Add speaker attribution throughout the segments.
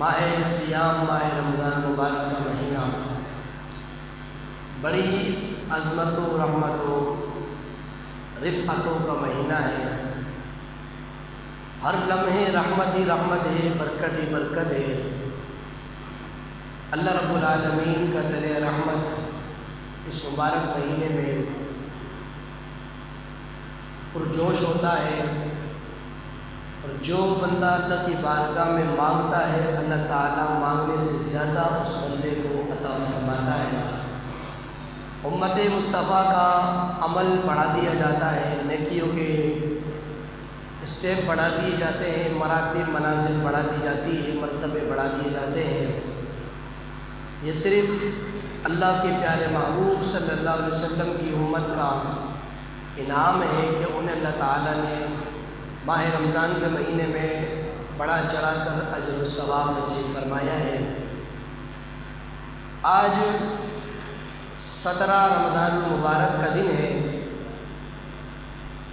Speaker 1: ماہ سیام ماہ رمضان مبارک کا مہینہ بڑی عظمت و رحمت و رفعتوں کا مہینہ ہے۔ ہر لمحے رحمت ہی رحمت ہے، برکت ہی برکت ہے۔ اللہ رب العالمین کا دل رحمت اس مبارک مہینے میں پرجوش ہوتا ہے، اور جو بندہ اللہ کی بارگاہ میں مانگتا ہے اللہ تعالیٰ مانگنے سے زیادہ اس بندے کو عطا فرماتا ہے۔ امت مصطفیٰ کا عمل بڑھا دیا جاتا ہے، نیکیوں کے اسٹیپ بڑھا دیے جاتے ہیں، مراتب منازل بڑھا دی جاتی ہے، مرتبے بڑھا دیے جاتے ہیں۔ یہ صرف اللہ کے پیارے محبوب صلی اللہ علیہ وسلم کی امت کا انعام ہے کہ انہیں اللہ تعالیٰ نے ماہ رمضان کے مہینے میں بڑا چڑھا کر اجر و ثواب نصیب فرمایا ہے۔ آج 17 رمضان المبارک کا دن ہے،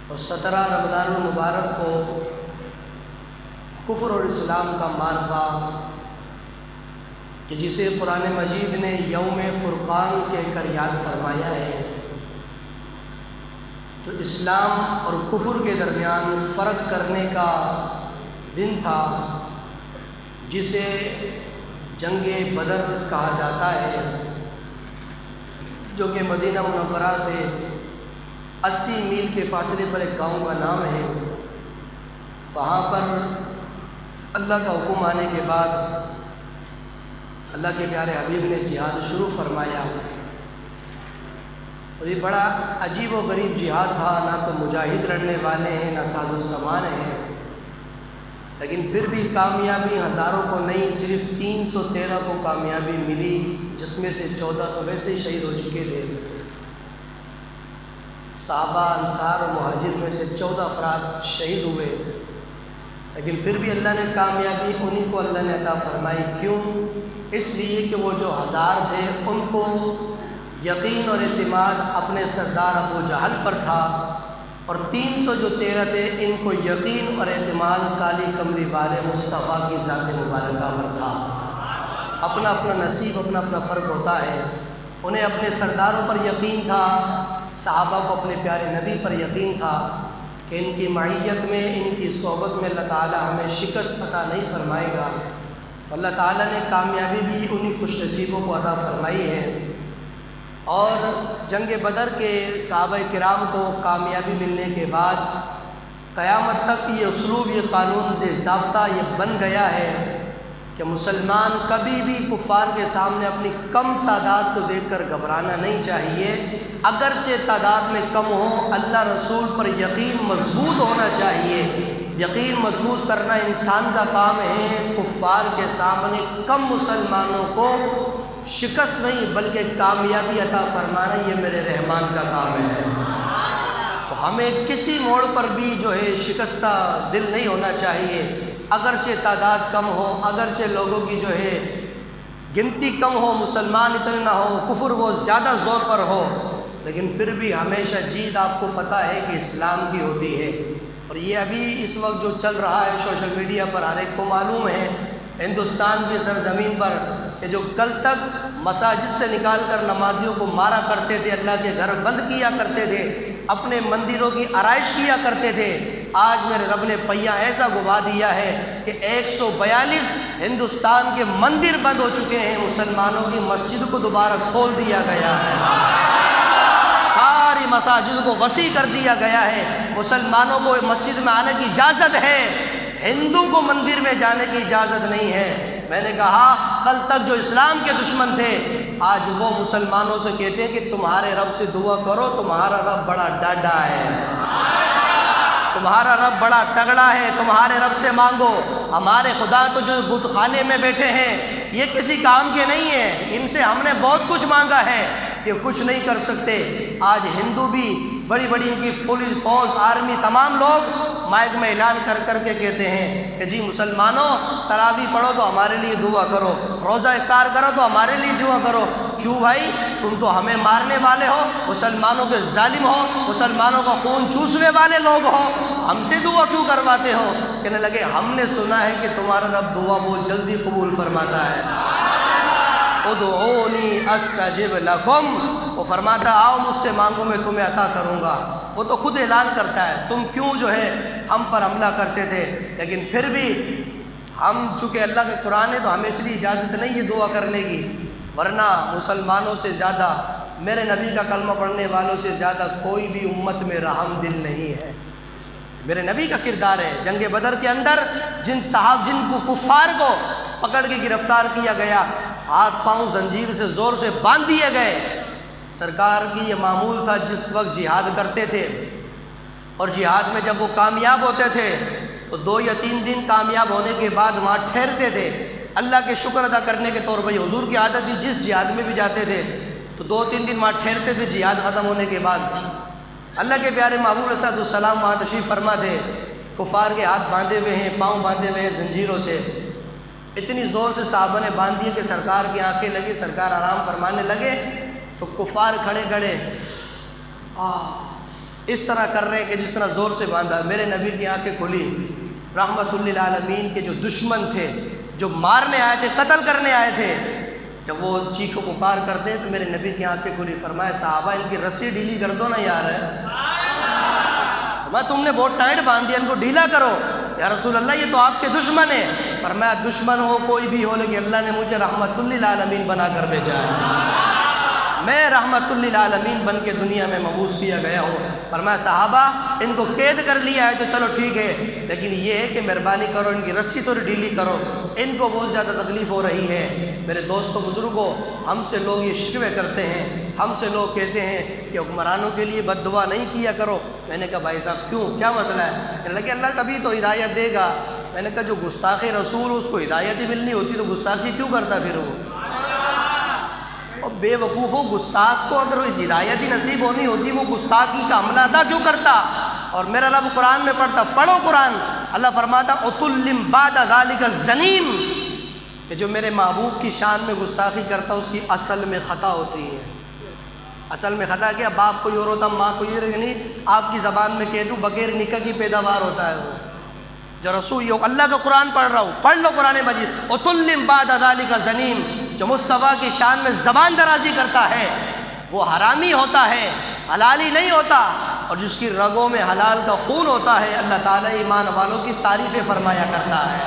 Speaker 1: اور 17 رمضان المبارک کو کفر اور اسلام کا معرکہ کہ جسے قرآن مجید نے یوم فرقان کہہ کر یاد فرمایا ہے، تو اسلام اور کفر کے درمیان فرق کرنے کا دن تھا، جسے جنگ بدر کہا جاتا ہے، جو کہ مدینہ منورہ سے 80 میل کے فاصلے پر ایک گاؤں کا نام ہے۔ وہاں پر اللہ کا حکم آنے کے بعد اللہ کے پیارے حبیب نے جہاد شروع فرمایا، اور یہ بڑا عجیب و غریب جہاد تھا، نہ تو مجاہد لڑنے والے ہیں نہ ساز و سامان ہیں، لیکن پھر بھی کامیابی ہزاروں کو نہیں، صرف 313 کو کامیابی ملی، جس میں سے 14 تو ویسے ہی شہید ہو چکے تھے۔ صحابہ انصار و مہاجر میں سے 14 افراد شہید ہوئے، لیکن پھر بھی اللہ نے کامیابی انہی کو اللہ نے عطا فرمائی۔ کیوں؟ اس لیے کہ وہ جو 1000 تھے ان کو یقین اور اعتماد اپنے سردار ابو جہل پر تھا، اور 300 جو 13 تھے ان کو یقین اور اعتماد کالی کمری والے مصطفیٰ کی ذات مبارکہ پر تھا۔ اپنا اپنا نصیب، اپنا اپنا فرق ہوتا ہے۔ انہیں اپنے سرداروں پر یقین تھا، صحابہ کو اپنے پیارے نبی پر یقین تھا کہ ان کی معیت میں، ان کی صحبت میں اللہ تعالیٰ ہمیں شکست عطا نہیں فرمائے گا۔ اللہ تعالیٰ نے کامیابی بھی انہی خوش نصیبوں کو عطا فرمائی ہے، اور جنگ بدر کے صحابہ کرام کو کامیابی ملنے کے بعد قیامت تک یہ اسلوب، یہ قانون، یہ ضابطہ یہ بن گیا ہے کہ مسلمان کبھی بھی کفار کے سامنے اپنی کم تعداد کو دیکھ کر گھبرانا نہیں چاہیے، اگرچہ تعداد میں کم ہو، اللہ رسول پر یقین مضبوط ہونا چاہیے۔ یقین مضبوط کرنا انسان کا کام ہے، کفار کے سامنے کم مسلمانوں کو شکست نہیں بلکہ کامیابی عطا فرمانا یہ میرے رحمان کا کام ہے۔ تو ہمیں کسی موڑ پر بھی جو ہے شکستہ دل نہیں ہونا چاہیے، اگرچہ تعداد کم ہو، اگرچہ لوگوں کی جو ہے گنتی کم ہو، مسلمان اتنے نہ ہو، کفر وہ زیادہ زور پر ہو، لیکن پھر بھی ہمیشہ جیت آپ کو پتہ ہے کہ اسلام کی ہوتی ہے۔ اور یہ ابھی اس وقت جو چل رہا ہے سوشل میڈیا پر ہر ایک کو معلوم ہے، ہندوستان کی سرزمین پر کہ جو کل تک مساجد سے نکال کر نمازیوں کو مارا کرتے تھے، اللہ کے گھر بند کیا کرتے تھے، اپنے مندروں کی آرائش کیا کرتے تھے، آج میرے رب نے پہیا ایسا گوا دیا ہے کہ 142 ہندوستان کے مندر بند ہو چکے ہیں، مسلمانوں کی مسجد کو دوبارہ کھول دیا گیا ہے، ساری مساجد کو وسیع کر دیا گیا ہے، مسلمانوں کو مسجد میں آنے کی اجازت ہے، ہندو کو مندر میں جانے کی اجازت نہیں ہے۔ میں نے کہا کل تک جو اسلام کے دشمن تھے، آج وہ مسلمانوں سے کہتے ہیں کہ تمہارے رب سے دعا کرو، تمہارا رب بڑا ڈاڈا ہے، تمہارا رب بڑا تگڑا ہے، تمہارے رب سے مانگو۔ ہمارے خدا تو جو بت خانے میں بیٹھے ہیں یہ کسی کام کے نہیں ہیں، ان سے ہم نے بہت کچھ مانگا ہے، یہ کچھ نہیں کر سکتے۔ آج ہندو بھی بڑی بڑی ان کی فوج، آرمی، تمام لوگ مائک میں اعلان کر کر کے کہتے ہیں کہ جی مسلمانوں تراویح پڑھو تو ہمارے لیے دعا کرو، روزہ افطار کرو تو ہمارے لیے دعا کرو۔ کیوں بھائی تم تو ہمیں مارنے والے ہو، مسلمانوں کے ظالم ہو، مسلمانوں کا خون چوسنے والے لوگ ہو، ہم سے دعا کیوں کرواتے ہو؟ کہنے لگے ہم نے سنا ہے کہ تمہارا رب دعا بہت جلدی قبول فرماتا ہے۔ ادعونی استجب لکم، وہ فرماتا آؤ مجھ سے مانگو میں تمہیں عطا کروں گا۔ وہ تو خود اعلان کرتا ہے تم کیوں جو ہے ہم پر حملہ کرتے تھے، لیکن پھر بھی ہم چونکہ اللہ کے قرآن ہے تو ہمیں اس لیے اجازت نہیں یہ دعا کرنے کی، ورنہ مسلمانوں سے زیادہ، میرے نبی کا کلمہ پڑھنے والوں سے زیادہ کوئی بھی امت میں رحم دل نہیں ہے۔ میرے نبی کا کردار ہے جنگ بدر کے اندر جن کو کفار کو پکڑ کے گرفتار کیا گیا، ہاتھ پاؤں زنجیر سے زور سے باندھ دیے گئے، سرکار کی یہ معمول تھا جس وقت جہاد کرتے تھے اور جہاد میں جب وہ کامیاب ہوتے تھے تو 2 یا 3 دن کامیاب ہونے کے بعد وہاں ٹھہرتے تھے اللہ کے شکر ادا کرنے کے طور پر۔ یہ حضور کی عادت تھی جس جہاد میں بھی جاتے تھے تو 2-3 دن وہاں ٹھہرتے تھے جہاد ختم ہونے کے بعد۔ اللہ کے پیارے محبوب علیہ السلام وہاں تشریف فرما تھے، کفار کے ہاتھ باندھے ہوئے ہیں، پاؤں باندھے ہوئے ہیں زنجیروں سے، اتنی زور سے صحابہ نے باندھ دیے کہ سرکار کی آنکھیں لگی، سرکار آرام فرمانے لگے تو کفار کھڑے کھڑے اس طرح کر رہے کہ جس طرح زور سے باندھا۔ میرے نبی کی آنکھیں کھلی، رحمت للعالمین کے جو دشمن تھے، جو مارنے آئے تھے، قتل کرنے آئے تھے، جب وہ چیخ و پکار کرتے تو میرے نبی کی آنکھیں کھلی، فرمایا صحابہ ان کی رسی ڈھیلی کر دو نا یار، فرمایا تم نے بہت ٹائٹ باندھ دیا، ان کو ڈھیلا کرو۔ یا رسول اللہ یہ تو آپ کے دشمن ہیں۔ فرمایا دشمن ہو کوئی بھی ہو لیکن اللہ نے مجھے رحمت للعالمین بنا کر بھیجا ہے، میں رحمت للعالمین بن کے دنیا میں مبعوث کیا گیا ہوں۔ فرمایا صحابہ ان کو قید کر لیا ہے تو چلو ٹھیک ہے، لیکن یہ ہے کہ مہربانی کرو ان کی رسی تو ڈھیلی کرو، ان کو بہت زیادہ تکلیف ہو رہی ہے۔ میرے دوستو بزرگوں، ہم سے لوگ یہ شکوے کرتے ہیں، ہم سے لوگ کہتے ہیں کہ حکمرانوں کے لیے بد دعا نہیں کیا کرو۔ میں نے کہا بھائی صاحب کیوں، کیا مسئلہ ہے؟ کہنے لگے اللہ کبھی تو ہدایت دے گا۔ میں نے کہا جو گستاخ رسول اس کو ہدایت ہی ملنی ہوتی تو گستاخی کیوں کرتا پھر وہ؟ اور بے وقوف و گستاخ کو اگر ہدایت ہی نصیب ہونی ہوتی وہ گستاخی کا حملہ ادا کیوں کرتا؟ اور میرا رب قرآن میں پڑھتا، پڑھو قرآن، اللہ فرماتا عتلم بعد ذلک زنیم، کہ جو میرے محبوب کی شان میں گستاخی کرتا اس کی اصل میں خطا ہوتی ہے۔ اصل میں خطا کیا؟ باپ کو یہ ہوتا ماں کو یہ نہیں، آپ کی زبان میں کہہ دوں بغیر نکاح کی پیداوار ہوتا ہے وہ۔ جو رسول یہ اللہ کا قرآن پڑھ رہا ہوں، پڑھ لو قرآن مجید، عتلم بعد ذلک زنیم، جو مصطفیٰ کی شان میں زبان درازی کرتا ہے وہ حرامی ہوتا ہے، حلالی نہیں ہوتا، اور جس کی رگوں میں حلال کا خون ہوتا ہے اللہ تعالیٰ ایمان والوں کی تعریفیں فرمایا کرتا ہے۔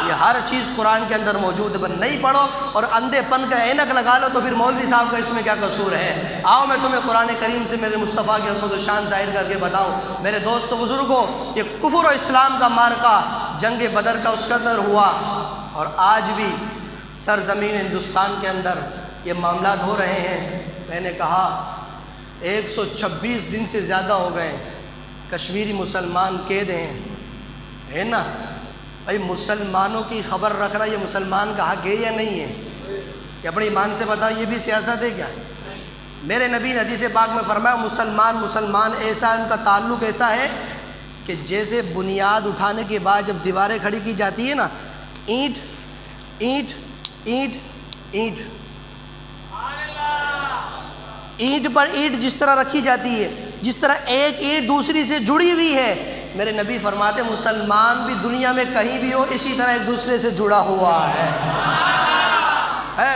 Speaker 1: یہ ہر چیز قرآن کے اندر موجود ہے، نہیں پڑھو اور اندھے پن کا اینک لگا لو تو پھر مولوی صاحب کا اس میں کیا قصور ہے؟ آؤ میں تمہیں قرآن کریم سے میرے مصطفیٰ کی عظمت و شان ظاہر کر کے بتاؤں۔ میرے دوست و بزرگوں، یہ کفر و اسلام کا مارکہ جنگ بدر کا اس قدر ہوا، اور آج بھی سرزمین ہندوستان کے اندر یہ معاملات ہو رہے ہیں۔ میں نے کہا 126 دن سے زیادہ ہو گئے کشمیری مسلمان قید ہیں نا؟ بھائی مسلمانوں کی خبر رکھنا یہ مسلمان کا حق ہے یا نہیں ہے؟ کہ اپنے ایمان سے بتاؤ یہ بھی سیاست ہے کیا؟ میرے نبی نے حدیث پاک میں فرمایا مسلمان ایسا، ان کا تعلق ایسا ہے کہ جیسے بنیاد اٹھانے کے بعد جب دیواریں کھڑی کی جاتی ہے نا، اینٹ اینٹ اینٹ اینٹ اینٹ پر اینٹ جس طرح رکھی جاتی ہے، جس طرح ایک اینٹ دوسری سے جڑی ہوئی ہے، میرے نبی فرماتے مسلمان بھی دنیا میں کہیں بھی ہو اسی طرح ایک دوسرے سے جڑا ہوا ہے۔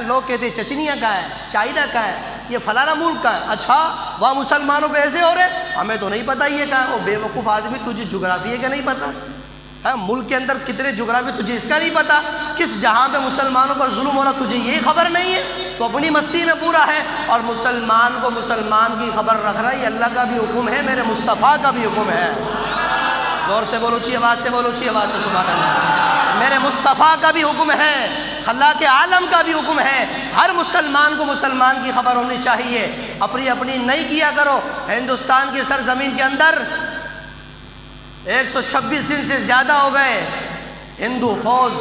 Speaker 1: لوگ کہتے ہیں چچنیا کہاں ہے، چائنا کہاں ہے، یہ فلانا ملک کہاں ہے؟ اچھا وہاں مسلمانوں پہ ایسے ہو رہے، ہمیں تو نہیں پتہ یہ کہاں ہے۔ وہ بے وقوف آدمی، تجھے جغرافیے کا نہیں پتہ؟ ملک کے اندر کتنے جغرافی تجھے اس کا نہیں پتہ؟ کس جہاں پہ مسلمانوں پر ظلم ہو رہا تجھے یہ خبر نہیں ہے؟ تو اپنی مستی میں پورا ہے۔ اور مسلمان کو مسلمان کی خبر رکھنا یہ اللہ کا بھی حکم ہے، میرے مصطفیٰ کا بھی حکم ہے۔ زور سے بولو، اونچی آواز سے بولو، اونچی آواز سے سبحان اللہ۔ میرے مصطفیٰ کا بھی حکم ہے، خلاق عالم کا بھی حکم ہے، ہر مسلمان کو مسلمان کی خبر ہونی چاہیے۔ اپنی اپنی نہیں کیا کرو۔ ہندوستان کی سرزمین کے اندر 126 دن سے زیادہ ہو گئے ہندو فوج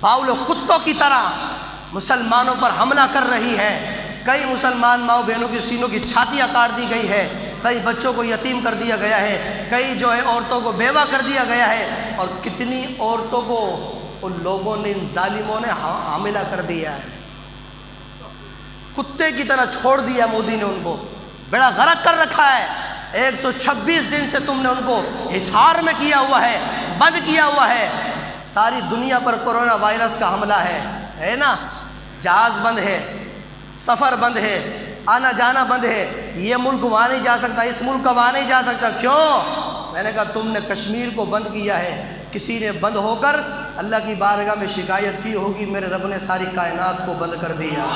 Speaker 1: باؤل کتوں کی طرح مسلمانوں پر حملہ کر رہی ہے۔ کئی مسلمان ماؤں بہنوں کی سینوں کی چھاتیاں کاٹ دی گئی ہے، کئی بچوں کو یتیم کر دیا گیا ہے، کئی جو ہے عورتوں کو بیوہ کر دیا گیا ہے، اور کتنی عورتوں کو ان لوگوں نے، ان ظالموں نے حاملہ کر دیا ہے۔ کتے کی طرح چھوڑ دیا مودی نے ان کو، بیڑا غرق کر رکھا ہے۔ 126 دن سے تم نے ان کو حصار میں کیا ہوا ہے، بند کیا ہوا ہے۔ ساری دنیا پر کورونا وائرس کا حملہ ہے نا، جہاز بند ہے، سفر بند ہے، آنا جانا بند ہے، یہ ملک وہاں نہیں جا سکتا، اس ملک کا وہاں نہیں جا سکتا۔ کیوں؟ میں نے کہا تم نے کشمیر کو بند کیا ہے، کسی نے بند ہو کر اللہ کی بارگاہ میں شکایت کی ہوگی، میرے رب نے ساری کائنات کو بند کر دیا۔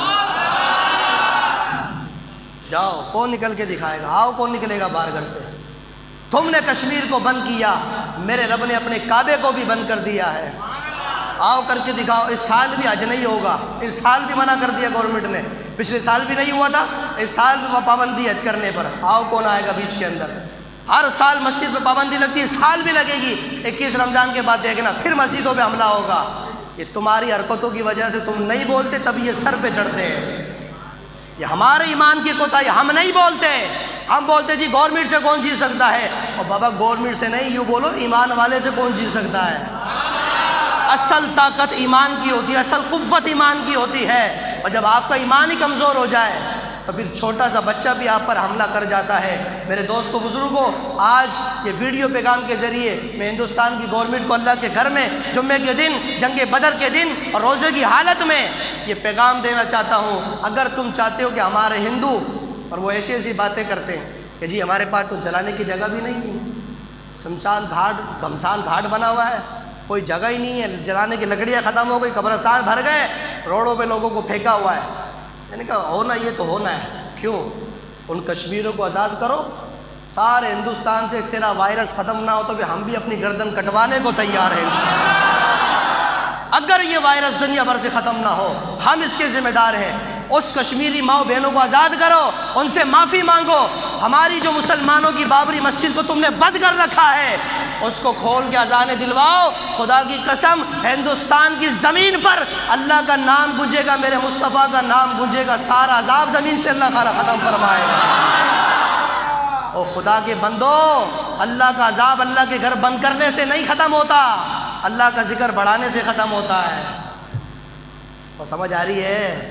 Speaker 1: جاؤ، کون نکل کے دکھائے گا؟ آؤ، کون نکلے گا باہر گھر سے؟ تم نے کشمیر کو بند کیا، میرے رب نے اپنے کعبے کو بھی بند کر دیا ہے۔ آؤ کر کے دکھاؤ۔ اس سال بھی حج نہیں ہوگا، اس سال بھی منع کر دیا گورنمنٹ نے، پچھلے سال بھی نہیں ہوا تھا، اس سال بھی پابندی حج کرنے پر۔ آؤ کون آئے گا بیچ کے اندر؟ ہر سال مسجد پہ پابندی لگتی ہے، اس سال بھی لگے گی۔ 21 رمضان کے بعد دیکھنا پھر مسجدوں پہ حملہ ہوگا۔ یہ تمہاری حرکتوں کی وجہ سے تم نہیں بولتے، تب یہ سر پہ چڑھتے ہیں۔ یہ ہمارے ایمان کی کوتاہی، ہم نہیں بولتے۔ ہم بولتے جی گورنمنٹ سے کون جیت سکتا ہے، اور بابا گورنمنٹ سے نہیں، یوں بولو ایمان والے سے کون جیت سکتا ہے۔ اصل طاقت ایمان کی ہوتی ہے، اصل قوت ایمان کی ہوتی ہے، اور جب آپ کا ایمان ہی کمزور ہو جائے تو پھر چھوٹا سا بچہ بھی آپ پر حملہ کر جاتا ہے۔ میرے دوستو بزرگوں، آج یہ ویڈیو پیغام کے ذریعے میں ہندوستان کی گورنمنٹ کو اللہ کے گھر میں جمعے کے دن، جنگ بدر کے دن اور روزے کی حالت میں یہ پیغام دینا چاہتا ہوں۔ اگر تم چاہتے ہو کہ ہمارے ہندو، اور وہ ایسی ایسی باتیں کرتے ہیں کہ جی ہمارے پاس تو جلانے کی جگہ بھی نہیں ہے، شمشان گھاٹ، گھمسان گھاٹ بنا ہوا ہے، کوئی جگہ ہی نہیں ہے، جلانے کی لکڑیاں ختم ہو گئی، قبرستان بھر گئے، روڈوں پہ لوگوں کو پھینکا ہوا ہے۔ میں نے کہا ہونا یہ تو ہونا ہے، کیوں؟ ان کشمیروں کو آزاد کرو، سارے ہندوستان سے تیرا وائرس ختم نہ ہو تو بھی ہم بھی اپنی گردن کٹوانے کو تیار ہیں انشاءاللہ۔ اگر یہ وائرس دنیا بھر سے ختم نہ ہو، ہم اس کے ذمہ دار ہیں۔ اس کشمیری ماؤں بہنوں کو آزاد کرو، ان سے معافی مانگو۔ ہماری جو مسلمانوں کی بابری مسجد کو تم نے بند کر رکھا ہے، اس کو کھول کے اذانیں دلواؤ۔ خدا کی قسم، ہندوستان کی زمین پر اللہ کا نام گونجے گا، میرے مصطفیٰ کا نام گونجے گا، سارا عذاب زمین سے اللہ تعالیٰ ختم فرمائے گا۔ او خدا کے بندو، اللہ کا عذاب اللہ کے گھر بند کرنے سے نہیں ختم ہوتا، اللہ کا ذکر بڑھانے سے ختم ہوتا ہے۔ اور سمجھ آ رہی ہے؟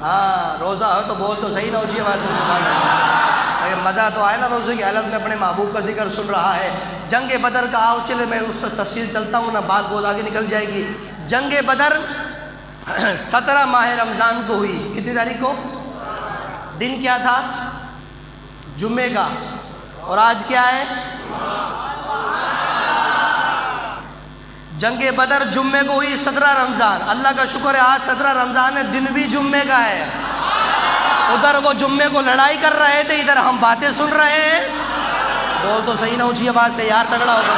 Speaker 1: ہاں، روزہ ہو تو بول تو صحیح نہ اونچی آواز سے سبحان اللہ۔ اگر مزہ تو آئے نا روزے کی حالت میں اپنے محبوب کا ذکر سن رہا ہے۔ جنگ بدر کا، آؤ چلے میں اس پر تفصیل چلتا ہوں نا، بات بہت آگے نکل جائے گی۔ جنگ بدر 17 ماہ رمضان کو ہوئی، کتنی تاریخ کو؟ دن کیا تھا؟ جمعے کا، اور آج کیا ہے؟ جنگ بدر جمعے کو ہوئی 17 رمضان۔ اللہ کا شکر ہے آج 17 رمضان ہے، دن بھی جمعے کا ہے۔ ادھر وہ جمعے کو لڑائی کر رہے تھے، ادھر ہم باتیں سن رہے ہیں۔ بول تو صحیح نہ اونچی آواز سے یار، تگڑا ہوگا۔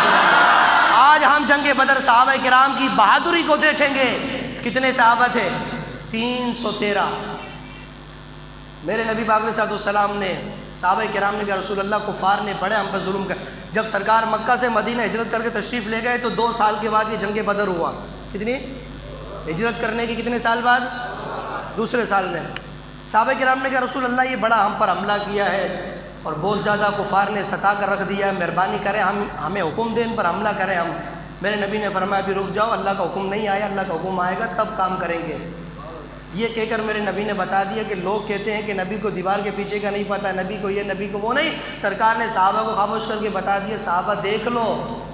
Speaker 1: آج ہم جنگ بدر صحابہ کرام کی بہادری کو دیکھیں گے۔ کتنے صحابہ تھے؟ 313۔ میرے نبی پاک علیہ السلام نے، صحابہ کرام نے کہا رسول اللہ کفار نے بڑے ہم پر ظلم کر۔ جب سرکار مکہ سے مدینہ ہجرت کر کے تشریف لے گئے تو 2 سال کے بعد یہ جنگ بدر ہوا۔ کتنی؟ ہجرت کرنے کی کتنے سال بعد؟ دوسرے سال میں۔ صحابہ کرام نے کہا رسول اللہ یہ بڑا ہم پر حملہ کیا ہے اور بہت زیادہ کفار نے ستا کر رکھ دیا ہے، مہربانی کریں ہمیں حکم دیں ان پر حملہ کریں ہم۔ میرے نبی نے فرمایا بھی رک جاؤ، اللہ کا حکم نہیں آیا، اللہ کا حکم آئے گا تب کام کریں گے۔ یہ کہہ کر میرے نبی نے بتا دیا کہ لوگ کہتے ہیں کہ نبی کو دیوار کے پیچھے کا نہیں پتہ، نبی کو یہ نبی کو وہ نہیں۔ سرکار نے صحابہ کو خاموش کر کے بتا دیا صحابہ دیکھ لو،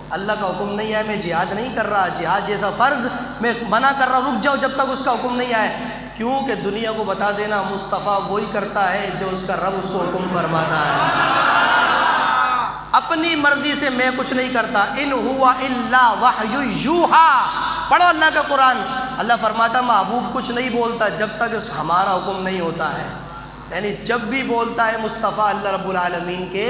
Speaker 1: اللہ کا حکم نہیں آیا، میں جہاد نہیں کر رہا، جہاد جیسا فرض میں منع کر رہا، رک جاؤ جب تک اس کا حکم نہیں آئے۔ کیوں کہ دنیا کو بتا دینا مصطفیٰ وہی کرتا ہے جو اس کا رب اس کو حکم فرماتا ہے۔ اپنی مرضی سے میں کچھ نہیں کرتا، ان ہوا الا وحی یوحا۔ پڑھو اللہ کا قرآن، اللہ فرماتا محبوب کچھ نہیں بولتا جب تک ہمارا حکم نہیں ہوتا ہے۔ یعنی جب بھی بولتا ہے مصطفیٰ اللہ رب العالمین کے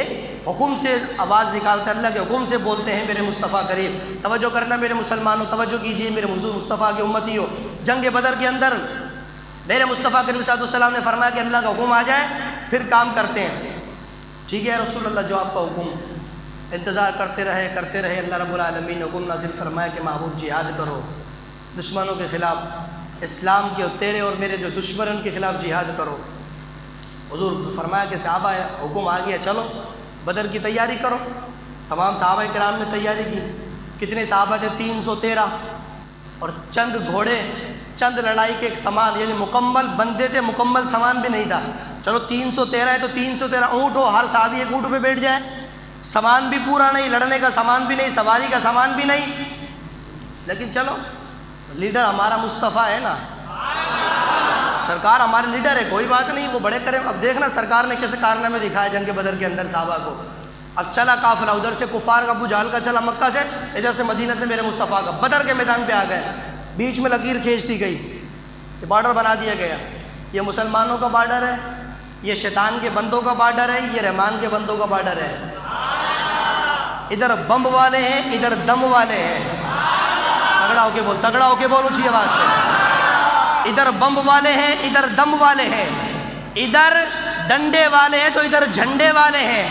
Speaker 1: حکم سے آواز نکالتا ہے، اللہ کے حکم سے بولتے ہیں میرے مصطفیٰ کریم۔ توجہ کرنا میرے مسلمانوں، توجہ کیجئے میرے حضور مصطفیٰ کے امتی ہو۔ جنگ بدر کے اندر میرے مصطفیٰ کریم صلی اللہ علیہ وسلم نے فرمایا کہ اللہ کا حکم آ جائے پھر کام کرتے ہیں۔ ٹھیک ہے رسول اللہ، جو آپ کا حکم۔ انتظار کرتے رہے، اللہ رب العالمین نے حکم نازل فرمایا کہ محبوب جہاد کرو دشمنوں کے خلاف، اسلام کے تیرے اور میرے جو دشمن ان کے خلاف جہاد کرو۔ حضور فرمایا کہ صحابہ حکم آ گیا، چلو بدر کی تیاری کرو۔ تمام صحابہ کرام نے تیاری کی۔ کتنے صحابہ تھے؟ 313، اور چند گھوڑے چند لڑائی کے ایک سامان، یعنی مکمل بندے تھے، مکمل سامان بھی نہیں تھا. چلو 313 ہے تو 313 اونٹ ہو، ہر صحابی ایک اونٹ پہ بیٹھ جائے، سامان بھی پورا نہیں، لڑنے کا سامان بھی نہیں، سواری کا سامان بھی نہیں. لیکن چلو لیڈر ہمارا مصطفیٰ ہے نا، سرکار ہمارے لیڈر ہے، کوئی بات نہیں، وہ بڑے کریں. اب دیکھنا سرکار نے کیسے کارنامے دکھائے جنگ بدر کے اندر صحابہ کو. اب چلا قافلہ ادھر سے کفار کا ابو جہل کا چلا مکہ سے، ادھر سے مدینہ سے میرے مصطفیٰ کا، بدر کے میدان پہ آ گئے. بیچ میں لکیر کھینچ دی گئی، یہ بارڈر بنا دیا گیا، یہ مسلمانوں کا بارڈر ہے، یہ شیطان کے بندوں کا بارڈر ہے، یہ رحمان کے بندوں کا بارڈر ہے. ادھر بم والے ہیں، ادھر دم والے ہیں. تگڑا ہو کے بول، تگڑا ہو کے بول اونچی آواز سے. ادھر بم والے ہیں، ادھر دم والے ہیں. ادھر ڈنڈے والے ہیں تو ادھر جھنڈے والے ہیں.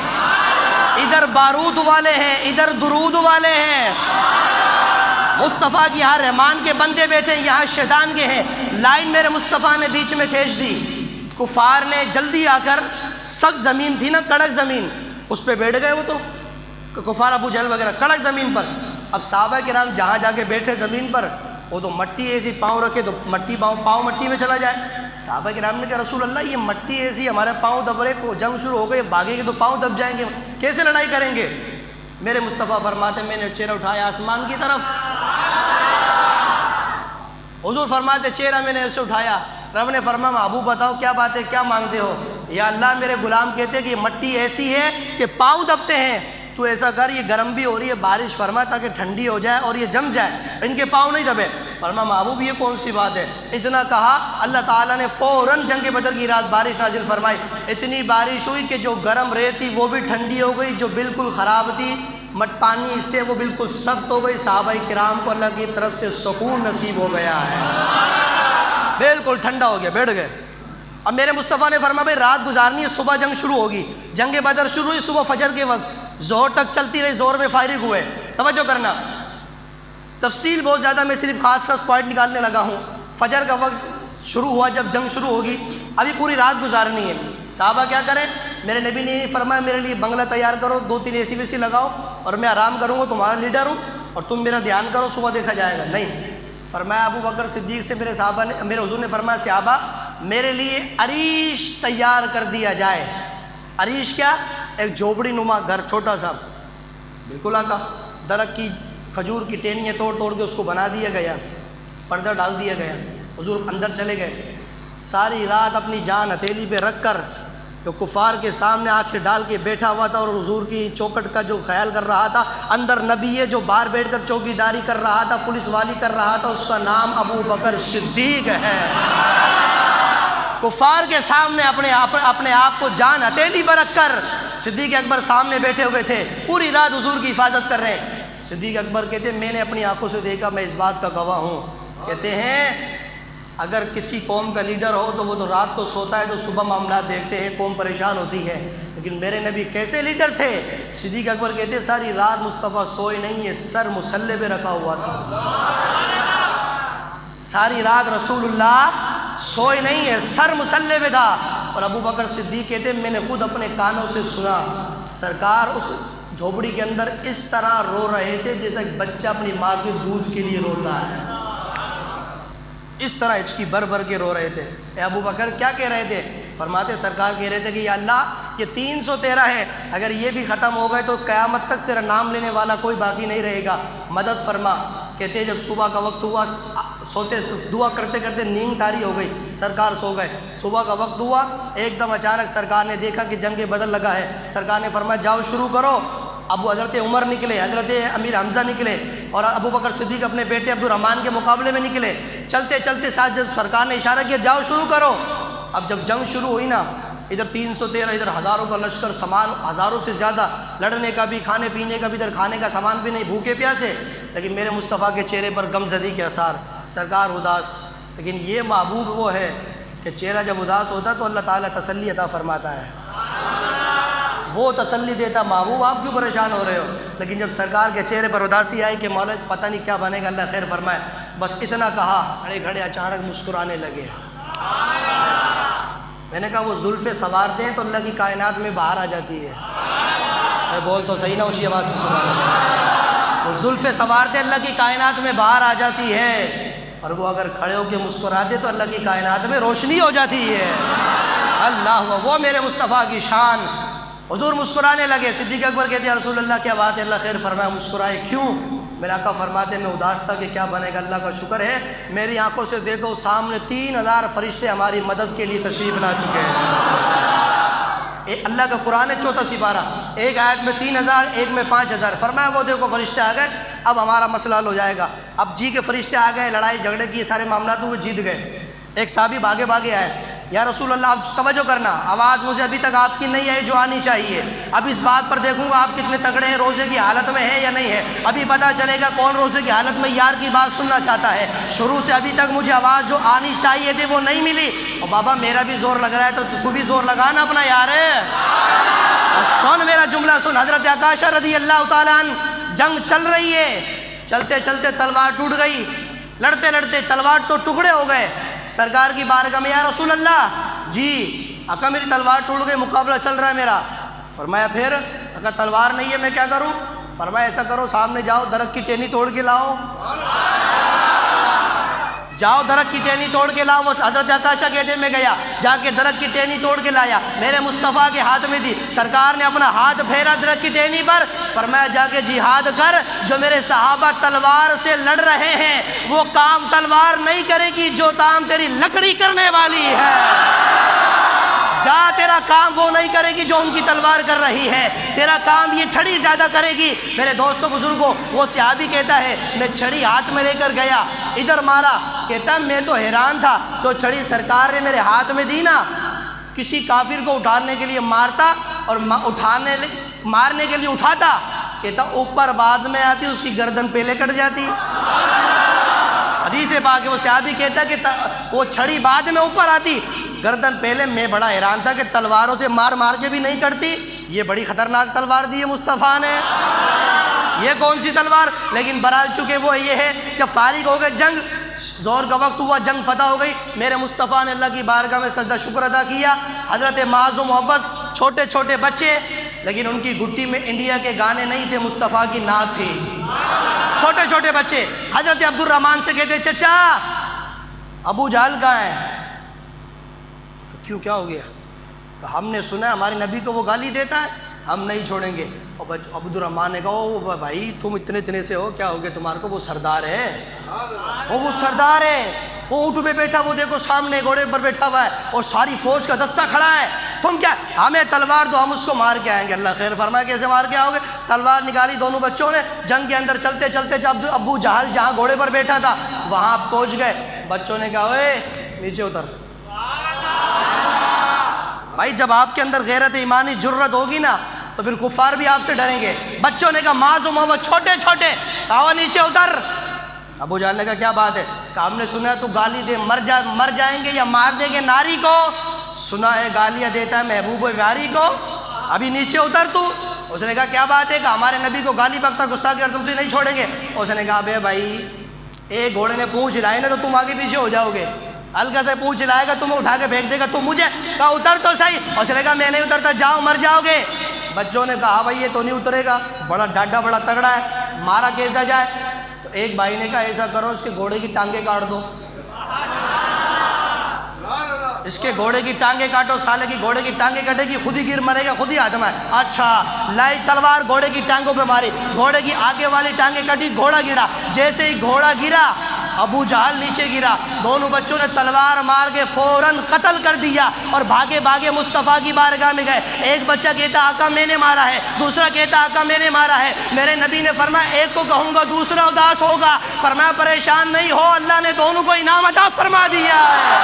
Speaker 1: ادھر بارود والے ہیں، ادھر درود والے ہیں. مصطفیٰ کی یہاں رحمان کے بندے بیٹھے ہیں، یہاں شیطان کے ہیں. لائن میرے مصطفیٰ نے بیچ میں کھینچ دی. کفار نے جلدی آ کر، سخت زمین تھی نا، کڑک زمین، اس پہ بیٹھ گئے. وہ تو کفار ابو جہل وغیرہ کڑک زمین پر. اب صحابہ کرام جہاں جا کے بیٹھے زمین پر، وہ تو مٹی ایسی، پاؤں رکھے تو مٹی پاؤں مٹی میں چلا جائے. صحابہ کرام نے کہا رسول اللہ یہ مٹی ایسی، ہمارے پاؤں دب رہے، کو جنگ شروع ہو گئی، بھاگے گے تو پاؤں دب جائیں گے، کیسے لڑائی کریں گے؟ میرے مصطفیٰ فرماتے میں نے چہرہ اٹھایا آسمان کی طرف. حضور فرماتے چہرہ میں نے ایسے اٹھایا، رب نے فرمایا محبوب بتاؤ کیا بات ہے، کیا مانگتے ہو؟ یا اللہ میرے غلام کہتے ہیں کہ یہ مٹی ایسی ہے کہ پاؤں دبتے ہیں، تو ایسا کر یہ گرم بھی ہو رہی ہے، بارش فرما تاکہ ٹھنڈی ہو جائے اور یہ جم جائے، ان کے پاؤں نہیں دبے. فرما محبوب یہ کون سی بات ہے؟ اتنا کہا اللہ تعالیٰ نے فوراً جنگ بدر کی رات بارش نازل فرمائی. اتنی بارش ہوئی کہ جو گرم ریت تھی وہ بھی ٹھنڈی ہو گئی، جو بالکل خراب تھی پانی اس سے وہ بالکل سخت ہو گئی. صحابہ کرام کو اللہ کی طرف سے سکون نصیب ہو گیا ہے، بالکل ٹھنڈا ہو گیا، بیٹھ گئے. اب میرے مصطفیٰ نے فرمایا بھائی رات گزارنی ہے، صبح جنگ شروع ہوگی. جنگ بدر شروع ہوئی صبح فجر کے وقت، زہر تک چلتی رہی، زہر میں فائرنگ ہوئے. توجہ کرنا، تفصیل بہت زیادہ، میں صرف خاص پوائنٹ نکالنے لگا ہوں. فجر کا وقت شروع ہوا، جب جنگ شروع ہوگی، ابھی پوری رات گزارنی ہے. صحابہ کیا کریں؟ میرے نبی نے فرمایا میرے لیے بنگلہ تیار کرو، 2-3 اے سی وی سی لگاؤ، اور میں آرام کروں گا، تمہارا لیڈر ہوں اور تم میرا دھیان کرو، صبح دیکھا جائے گا. نہیں، فرمایا ابو بکر صدیق سے میرے صحابہ نے، میرے حضور نے فرمایا صحابہ میرے لیے عریش تیار کر دیا جائے. عریش کیا؟ ایک جھوپڑی نما گھر، چھوٹا سا، بالکل آقا، درخت کی کھجور کی ٹہنیاں توڑ کے اس کو بنا دیا گیا، پردہ ڈال دیا گیا. حضور اندر چلے گئے، ساری رات اپنی جان ہتھیلی پہ رکھ کر جو کفار کے سامنے آنکھیں ڈال کے بیٹھا ہوا تھا اور حضور کی چوکٹ کا جو خیال کر رہا تھا. اندر نبی ہے جو باہر بیٹھ کر چوکی داری کر رہا تھا، پولیس والی کر رہا تھا، اس کا نام ابو بکر صدیق ہے. کفار کے سامنے اپنے آپ کو جان ہتھیلی پر رکھ کر صدیق اکبر سامنے بیٹھے ہوئے تھے، پوری رات حضور کی حفاظت کر رہے ہیں. صدیق اکبر کہتے ہیں میں نے اپنی آنکھوں سے دیکھا، میں اس بات کا گواہ ہوں. کہتے ہیں اگر کسی قوم کا لیڈر ہو تو وہ تو رات کو سوتا ہے تو صبح معاملات دیکھتے ہیں، قوم پریشان ہوتی ہے، لیکن میرے نبی کیسے لیڈر تھے؟ صدیق اکبر کہتے ہیں ساری رات مصطفیٰ سوئے نہیں ہے، سر مصلے پہ رکھا ہوا تھا. ساری رات رسول اللہ سوئے نہیں ہے، سر مصلے پہ تھا. اور ابو بکر صدیق کہتے ہیں میں نے خود اپنے کانوں سے سنا، سرکار اس جھوپڑی کے اندر اس طرح رو رہے تھے جیسا ایک بچہ اپنی ماں کے دودھ کے لیے روتا ہے، اس طرح ہچکی بھر بھر کے رو رہے تھے. اے ابو بکر کیا کہہ رہے تھے؟ فرماتے سرکار کہہ رہے تھے کہ یا اللہ یہ 313 ہے، اگر یہ بھی ختم ہو گئے تو قیامت تک تیرا نام لینے والا کوئی باقی نہیں رہے گا، مدد فرما. کہتے جب صبح کا وقت ہوا، سوتے دعا کرتے کرتے نیند طاری ہو گئی، سرکار سو گئے. صبح کا وقت ہوا، ایک دم اچانک سرکار نے دیکھا کہ جنگ بدر لگا ہے. سرکار نے فرمایا جاؤ شروع کرو. ابو حضرت عمر نکلے، حضرت امیر حمزہ نکلے، اور ابو بکر صدیق اپنے بیٹے عبد الرحمن کے مقابلے میں نکلے. چلتے چلتے ساتھ جب سرکار نے اشارہ کیا جاؤ شروع کرو. اب جب جنگ شروع ہوئی نا، ادھر 313، ادھر ہزاروں کا لشکر، سامان ہزاروں سے زیادہ، لڑنے کا بھی، کھانے پینے کا بھی، ادھر کھانے کا سامان بھی نہیں، بھوکے پیاسے. لیکن میرے مصطفیٰ کے چہرے پر غمزدگی کے آثار، سرکار اداس. لیکن یہ محبوب وہ ہے کہ چہرہ جب اداس ہوتا تو اللہ تعالیٰ تسلی عطا فرماتا ہے، وہ تسلی دیتا محبوب آپ کیوں پریشان ہو رہے ہو. لیکن جب سرکار کے چہرے پر اداسی آئی کہ مولا پتہ نہیں کیا بنے گا، اللہ خیر فرمائے، بس اتنا کہا، کھڑے کھڑے اچانک مسکرانے لگے. میں نے کہا وہ زلفیں سنوارتے ہیں تو اللہ کی کائنات میں باہر آ جاتی ہے. میں بول تو صحیح نہ اسی آواز سے سنا. وہ زلفیں سنوارتے اللہ کی کائنات میں باہر آ جاتی ہے. اور وہ اگر کھڑے ہو کے مسکراتے تو اللہ کی کائنات میں روشنی ہو جاتی ہے۔ اللہ وہ میرے مصطفیٰ کی شان۔ حضور مسکرانے لگے، صدیق اکبر کہتے ہیں رسول اللہ کیا بات ہے، اللہ خیر فرمایا، مسکرائے کیوں؟ میرے آقا فرماتے ہیں میں اداس تھا کہ کیا بنے گا، اللہ کا شکر ہے میری آنکھوں سے دیکھو سامنے 3000 فرشتے ہماری مدد کے لیے تشریف لا چکے ہیں۔ اللہ کا قرآن ہے 14 سپارہ، ایک آیت میں 3000 ایک میں 5000، فرمایا وہ دیکھو فرشتے آ گئے، اب ہمارا مسئلہ حل ہو جائے گا۔ اب جی کے فرشتے آ گئے، لڑائی جھگڑے کی سارے معاملات ہوئے، جیت گئے۔ ایک صحابی بھاگے بھاگے آئے، یا رسول اللہ آپ توجہ کرنا، آواز مجھے ابھی تک آپ کی نہیں آئی جو آنی چاہیے، اب اس بات پر دیکھوں گا آپ کتنے تگڑے ہیں، روزے کی حالت میں ہیں یا نہیں ہے، ابھی پتہ چلے گا کون روزے کی حالت میں یار کی بات سننا چاہتا ہے۔ شروع سے ابھی تک مجھے آواز جو آنی چاہیے تھی وہ نہیں ملی، اور بابا میرا بھی زور لگ رہا ہے تو بھی زور لگانا اپنا یار ہے۔ اور سن میرا جملہ سن، حضرت عکاشہ رضی اللہ تعالیٰ عنہ، جنگ چل رہی ہے، چلتے چلتے تلوار ٹوٹ گئی، لڑتے لڑتے تلوار تو ٹکڑے ہو گئے، سرکار کی بارگاہ میں یا رسول اللہ، جی آقا میری تلوار ٹوٹ گئی، مقابلہ چل رہا ہے میرا۔ فرمایا پھر؟ اگر تلوار نہیں ہے میں کیا کروں؟ فرمایا ایسا کرو سامنے جاؤ درخت کی ٹہنی توڑ کے لاؤ، جاؤ درخت کی ٹہنی توڑ کے لاؤ۔ وہ حضرت عکاشہ کہتے ہیں میں گیا، جا کے درخت کی ٹہنی توڑ کے لایا، میرے مصطفیٰ کے ہاتھ میں دی، سرکار نے اپنا ہاتھ پھیرا درخت کی ٹہنی پر، فرمایا جا کے جہاد کر، جو میرے صحابہ تلوار سے لڑ رہے ہیں وہ کام تلوار نہیں کرے گی جو کام تیری لکڑی کرنے والی ہے، جا تیرا کام وہ نہیں کرے گی جو ان کی تلوار کر رہی ہے، تیرا کام یہ چھڑی زیادہ کرے گی۔ میرے دوستوں بزرگوں، وہ صحابی کہتا ہے میں چھڑی ہاتھ میں لے کر گیا، ادھر مارا، کہتا ہے میں تو حیران تھا، جو چھڑی سرکار نے میرے ہاتھ میں دی نا، کسی کافر کو اٹھانے کے لیے مارتا اور مارنے کے لیے اٹھاتا، کہتا اوپر بعد میں آتی اس کی گردن پہلے کٹ جاتی۔ حدیث پاک ہے، وہ صحابی کہتا ہے کہ وہ چھڑی بعد میں اوپر آتی، گردن پہلے۔ میں بڑا حیران تھا کہ تلواروں سے مار مار کے بھی نہیں کٹتی، یہ بڑی خطرناک تلوار دی ہے مصطفیٰ نے، یہ کون سی تلوار؟ لیکن برحال چکے وہ یہ ہے، جب فارغ ہو گئے جنگ، زور کا وقت ہوا، جنگ فتح ہو گئی، میرے مصطفیٰ نے اللہ کی بارگاہ میں سجدہ شکر ادا کیا۔ حضرت معاذ و معوذ چھوٹے چھوٹے بچے، لیکن ان کی گھٹی میں انڈیا کے گانے نہیں تھے، مصطفیٰ کی نعت تھی، چھوٹے چھوٹے بچے۔ حضرت عبد الرحمن سے کہتے چچا ابو جہل کہاں ہے؟ کیوں کیا ہو گیا؟ ہم نے سنا ہمارے نبی کو وہ گالی دیتا ہے، ہم نہیں چھوڑیں گے۔ اور عبد الرحمن نے کہا بھائی تم اتنے سے ہو، کیا ہو گیا تمہارے کو؟ وہ سردار ہے، وہ سردار ہے، وہ اونٹ پہ بیٹھا، وہ دیکھو سامنے گھوڑے پر بیٹھا ہوا ہے اور ساری فوج کا دستہ کھڑا ہے، تم کیا؟ ہمیں تلوار دو ہم اس کو مار کے آئیں گے۔ اللہ خیر فرمایا کیسے مار کے آؤ گے؟ تلوار نکالی دونوں بچوں نے، جنگ کے اندر چلتے چلتے جب ابو جہل جہاں گھوڑے پر بیٹھا تھا وہاں پہنچ گئے، بچوں نے کہا اوے نیچے اتر۔ بھائی جب آپ کے اندر غیرت ایمانی جرت ہوگی نا تو پھر کفار بھی آپ سے ڈریں گے۔ بچوں نے کہا معاذ و معوذ چھوٹے چھوٹے، کہا نیچے اتر۔ ابو جہل نے کہا کیا بات ہے؟ کہا ہم نے سنا ہے تو گالی دے مر جائیں گے یا مار دیں گے ناری کو، سنا ہے گالیاں دیتا ہے محبوب پیاری کو، ابھی نیچے اتر تو۔ اس نے کہا کیا بات ہے؟ کہ ہمارے نبی کو گالی بکتا گستاخی کرتا تم نہیں چھوڑیں گے۔ اس نے کہا بے بھائی ایک گھوڑے نے پونچھ ہلائی نا تو تم آگے پیچھے ہو جاؤ گے، ہلکا سے پونچھ ہلائے گا تمہیں اٹھا کے پھینک دے گا، تم مجھے کہا اتر تو صحیح۔ اس نے کہا میں نہیں اترتا، جاؤ مر جاؤ گے۔ بچوں نے کہا بھائی یہ تو نہیں اترے گا، بڑا ڈاڈا بڑا تگڑا ہے، مارا کیسا جائے؟ تو ایک بھائی نے کہا ایسا کرو اس کے گھوڑے کی ٹانگیں کاٹ دو، اس کے گھوڑے کی ٹانگیں کاٹو، سالے کی گھوڑے کی ٹانگیں کٹے گی، خود ہی گر مرے گا، خود ہی آدم ہے۔ اچھا لائی تلوار گھوڑے کی ٹانگوں پہ ماری، گھوڑے کی آگے والی ٹانگیں کٹی، گھوڑا گرا، جیسے ہی گھوڑا گرا ابو جہل نیچے گرا، دونوں بچوں نے تلوار مار کے فوراً قتل کر دیا اور بھاگے بھاگے مصطفیٰ کی بارگاہ میں گئے۔ ایک بچہ کہتا آقا میں نے مارا ہے، دوسرا کہتا آقا میں نے مارا ہے۔ میرے نبی نے فرمایا ایک کو کہوں گا دوسرا اداس ہوگا، فرمایا پریشان نہیں ہو، اللہ نے دونوں کو انعام عطا فرما دیا ہے،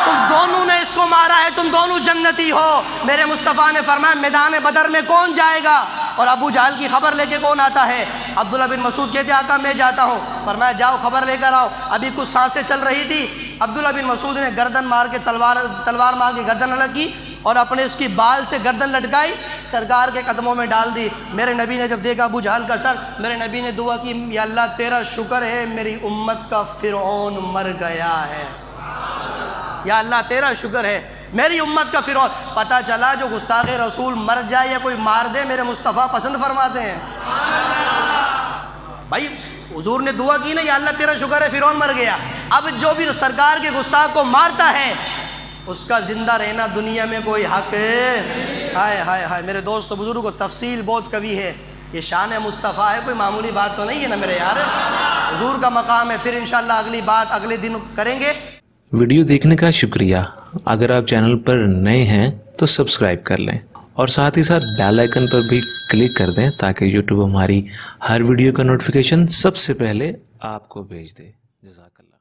Speaker 1: تم دونوں نے اس کو مارا ہے، تم دونوں جنتی ہو۔ میرے مصطفیٰ نے فرمایا میدان بدر میں کون جائے گا؟ اور ابو جہل کی خبر لے کے کون آتا ہے؟ عبداللہ بن مسعود کہتے آقا میں جاتا ہوں، فرمایا جاؤ خبر لے کر آؤ۔ ابھی کچھ سانسیں چل رہی تھی، عبداللہ بن مسعود نے گردن مار کے تلوار مار کے گردن الگ کی اور اپنے اس کی بال سے گردن لٹکائی، سرکار کے قدموں میں ڈال دی۔ میرے نبی نے جب دیکھا ابو جہل کا سر، میرے نبی نے دعا کی یا اللہ تیرا شکر ہے میری امت کا فرعون مر گیا ہے، یا اللہ تیرا شکر ہے میری امت کا فرعون۔ پتہ چلا جو گستاخ رسول مر جائے یا کوئی مار دے میرے مصطفیٰ پسند فرماتے ہیں۔ بھائی حضور نے دعا کی نا، یا اللہ تیرا شکر ہے فرعون مر گیا. اب جو بھی سرکار کے گستاخ کو مارتا ہے اس کا زندہ رہنا دنیا میں کوئی حق ہے؟ ہائے ہائے ہائے میرے دوست بزرگ کو تفصیل بہت قوی ہے. یہ شان مصطفیٰ ہے، کوئی معمولی بات تو نہیں ہے نا میرے یار. حضور کا مقام ہے. پھر انشاءاللہ اگلی بات اگلے دن کریں گے.
Speaker 2: ویڈیو دیکھنے کا شکریہ. اگر آپ چینل پر نئے ہیں تو سبسکرائب کر لیں اور ساتھ ہی ساتھ بیل آئیکن پر بھی کلک کر دیں تاکہ یوٹیوب ہماری ہر ویڈیو کا نوٹیفیکیشن سب سے پہلے آپ کو بھیج دے. جزاک اللہ.